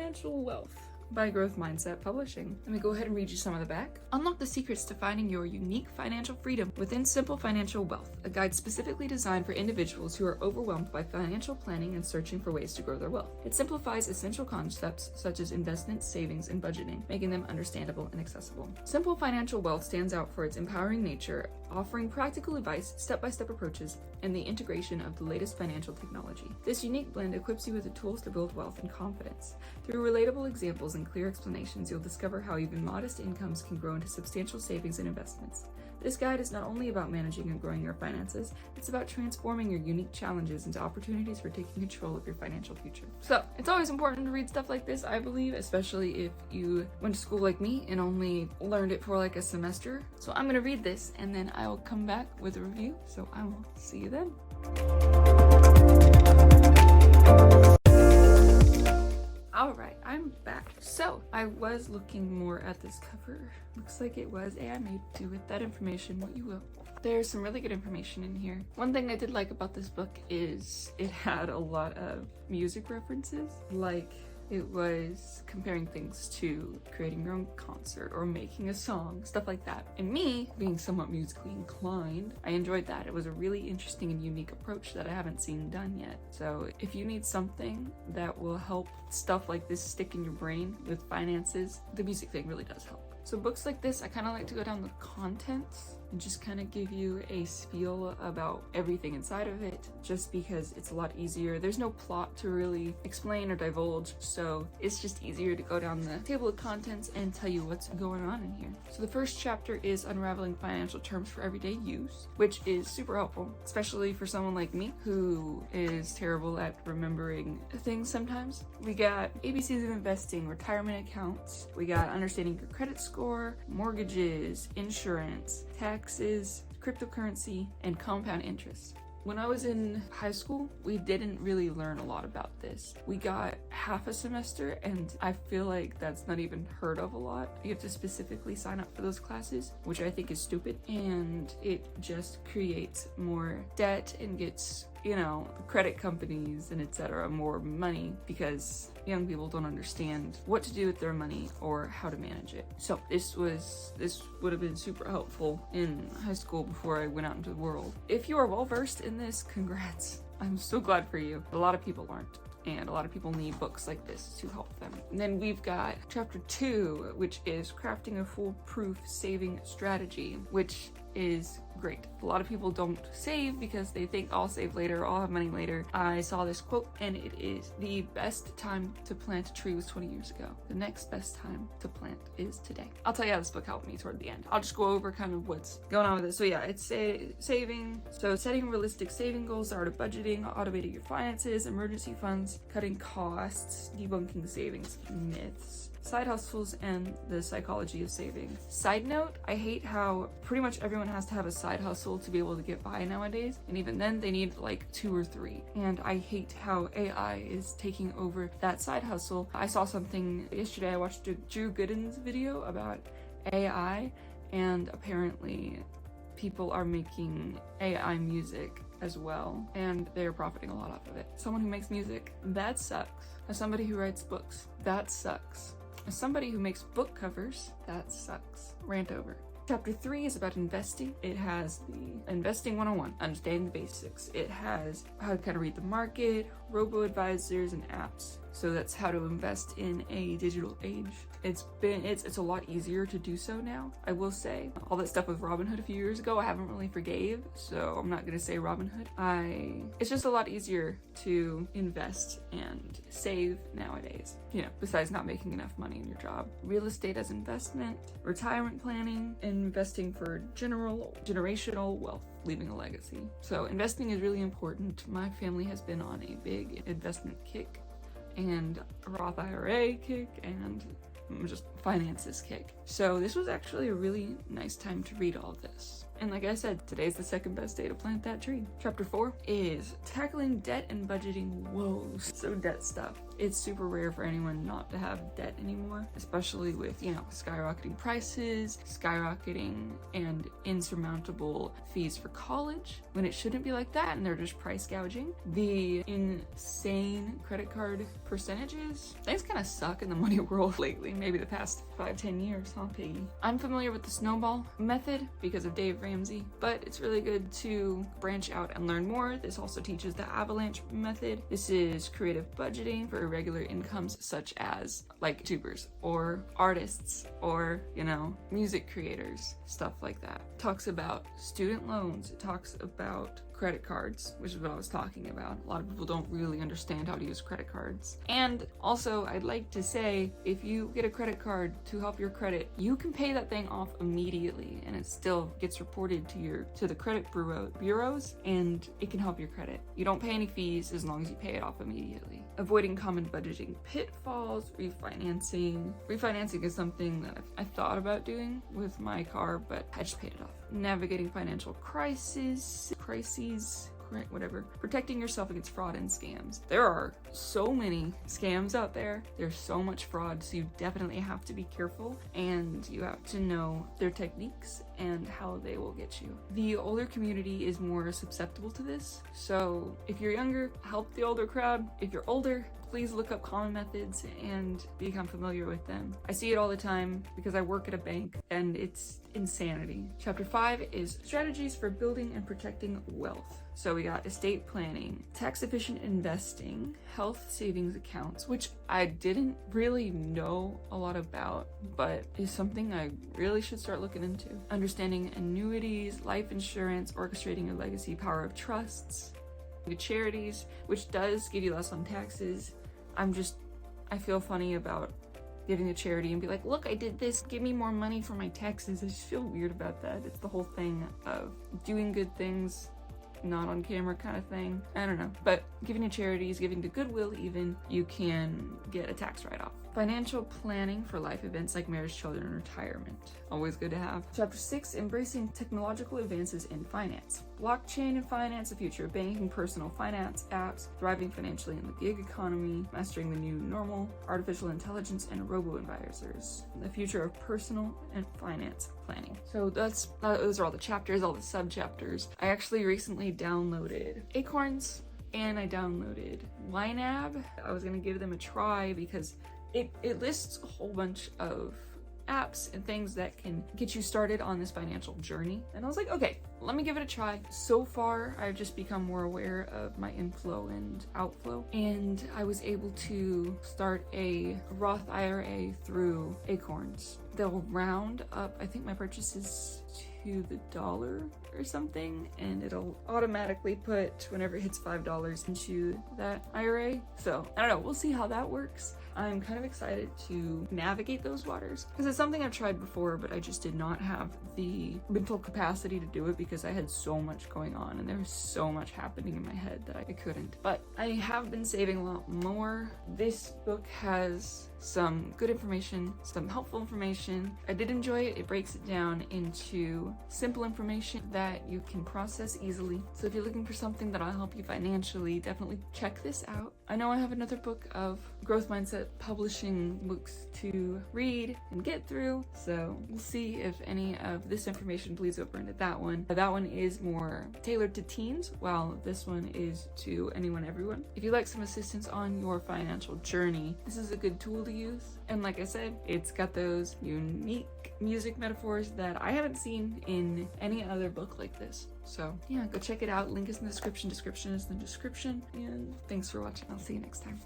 Financial Wealth by Growth Mindset Publishing. Let me go ahead and read you some of the back. Unlock the secrets to finding your unique financial freedom within Simple Financial Wealth, a guide specifically designed for individuals who are overwhelmed by financial planning and searching for ways to grow their wealth. It simplifies essential concepts such as investments, savings, and budgeting, making them understandable and accessible. Simple Financial Wealth stands out for its empowering nature, offering practical advice, step-by-step approaches, and the integration of the latest financial technology. This unique blend equips you with the tools to build wealth and confidence. Through relatable examples and clear explanations, you'll discover how even modest incomes can grow into substantial savings and investments. This guide is not only about managing and growing your finances, it's about transforming your unique challenges into opportunities for taking control of your financial future. So, it's always important to read stuff like this, I believe, especially if you went to school like me and only learned it for like a semester. So I'm gonna read this and then I will come back with a review. So I will see you then. Alright, I'm back. So, I was looking more at this cover. Looks like it was AI made. Do with that information what you will. There's some really good information in here. One thing I did like about this book is it had a lot of music references. Like, it was comparing things to creating your own concert or making a song, stuff like that. And me, being somewhat musically inclined, I enjoyed that. It was a really interesting and unique approach that I haven't seen done yet. So if you need something that will help stuff like this stick in your brain with finances, the music thing really does help. So books like this, I kind of like to go down the contents and just kind of give you a spiel about everything inside of it, just because it's a lot easier. There's no plot to really explain or divulge, so it's just easier to go down the table of contents and tell you what's going on in here. So the first chapter is unraveling financial terms for everyday use, which is super helpful, especially for someone like me who is terrible at remembering things sometimes. We got ABCs of investing, retirement accounts, we got understanding your credit score, mortgages, insurance, taxes, cryptocurrency, and compound interest. When I was in high school, we didn't really learn a lot about this. We got half a semester, and I feel like that's not even heard of a lot. You have to specifically sign up for those classes, which I think is stupid, and it just creates more debt and gets, you know, credit companies and etc. more money because young people don't understand what to do with their money or how to manage it. So this would have been super helpful in high school before I went out into the world. If you are well versed in this, congrats. I'm so glad for you. A lot of people aren't. And a lot of people need books like this to help them. And then we've got chapter 2, which is crafting a foolproof saving strategy, which is great. A lot of people don't save because they think I'll save later, I'll have money later. I saw this quote and it is: the best time to plant a tree was 20 years ago. The next best time to plant is today. I'll tell you how this book helped me toward the end. I'll just go over kind of what's going on with it. So yeah, it's saving. So setting realistic saving goals, start of budgeting, automating your finances, emergency funds, cutting costs, debunking savings myths, side hustles, and the psychology of saving. Side note, I hate how pretty much everyone has to have a side hustle to be able to get by nowadays, and even then they need like 2 or 3. And I hate how AI is taking over that side hustle. I saw something yesterday, I watched a Drew Gooden's video about AI, and apparently people are making AI music as well, and they're profiting a lot off of it. Someone who makes music, that sucks. As somebody who writes books, that sucks. As somebody who makes book covers, that sucks. Rant over. Chapter 3 is about investing. It has the Investing 101, understanding the basics. It has how to kind of read the market, robo-advisors, and apps. So that's how to invest in a digital age. It's a lot easier to do so now, I will say. All that stuff with Robinhood a few years ago, I haven't really forgave, so I'm not gonna say Robinhood. It's just a lot easier to invest and save nowadays, you know, besides not making enough money in your job. Real estate as investment, retirement planning, investing for generational wealth, leaving a legacy. So investing is really important. My family has been on a big investment kick, and a Roth IRA kick, and just finances kick. So this was actually a really nice time to read all this. And like I said, today's the second best day to plant that tree. Chapter 4 is tackling debt and budgeting woes. So debt stuff. It's super rare for anyone not to have debt anymore, especially with, skyrocketing prices, skyrocketing and insurmountable fees for college, when it shouldn't be like that and they're just price gouging. The insane credit card percentages. Things kind of suck in the money world lately, maybe the past 5-10 years, huh, Piggy? I'm familiar with the snowball method because of Dave Ramsey, but it's really good to branch out and learn more. This also teaches the avalanche method. This is creative budgeting for irregular incomes such as like tubers or artists or, music creators, stuff like that. It talks about student loans. It talks about credit cards, which is what I was talking about. A lot of people don't really understand how to use credit cards. And also, I'd like to say, if you get a credit card to help your credit, you can pay that thing off immediately and it still gets reported to the credit bureaus, and it can help your credit. You don't pay any fees as long as you pay it off immediately. Avoiding common budgeting pitfalls, refinancing. Refinancing is something that I thought about doing with my car, but I just paid it off. Navigating financial crises, whatever. Protecting yourself against fraud and scams. There are so many scams out there. There's so much fraud, so you definitely have to be careful and you have to know their techniques and how they will get you. The older community is more susceptible to this, so if you're younger, help the older crowd. If you're older, please look up common methods and become familiar with them. I see it all the time because I work at a bank and it's insanity. Chapter 5 is strategies for building and protecting wealth. So we got estate planning, tax efficient investing, health savings accounts, which I didn't really know a lot about, but is something I really should start looking into. Understanding annuities, life insurance, orchestrating your legacy, power of trusts, the charities, which does give you less on taxes. I feel funny about giving a charity and be like, look, I did this, give me more money for my taxes. I just feel weird about that. It's the whole thing of doing good things, not on camera kind of thing. I don't know. But giving to charities, giving to Goodwill even, you can get a tax write-off. Financial planning for life events like marriage, children, and retirement. Always good to have. Chapter 6, embracing technological advances in finance. Blockchain and finance, the future of banking, personal finance apps, thriving financially in the gig economy, mastering the new normal, artificial intelligence, and robo-advisors. The future of personal and finance planning. So those are all the chapters, all the sub-chapters. I actually recently downloaded Acorns and I downloaded YNAB. I was gonna give them a try because it lists a whole bunch of apps and things that can get you started on this financial journey. And I was like, okay, let me give it a try. So far, I've just become more aware of my inflow and outflow. And I was able to start a Roth IRA through Acorns. They'll round up, I think my purchases to the dollar or something, and it'll automatically put whenever it hits $5 into that IRA. So I don't know, we'll see how that works. I'm kind of excited to navigate those waters because it's something I've tried before, but I just did not have the mental capacity to do it because I had so much going on and there was so much happening in my head that I couldn't. But I have been saving a lot more. This book has some good information, some helpful information. I did enjoy it. It breaks it down into simple information that you can process easily. So if you're looking for something that'll help you financially, definitely check this out. I know I have another book of growth mindset publishing books to read and get through, so we'll see if any of this information bleeds over into that one. That one is more tailored to teens, while this one is to anyone, everyone. If you like some assistance on your financial journey, this is a good tool to use. And like I said, it's got those unique music metaphors that I haven't seen in any other book like this. So yeah, go check it out. Link is in the description. Description is in the description. And thanks for watching. I'll see you next time.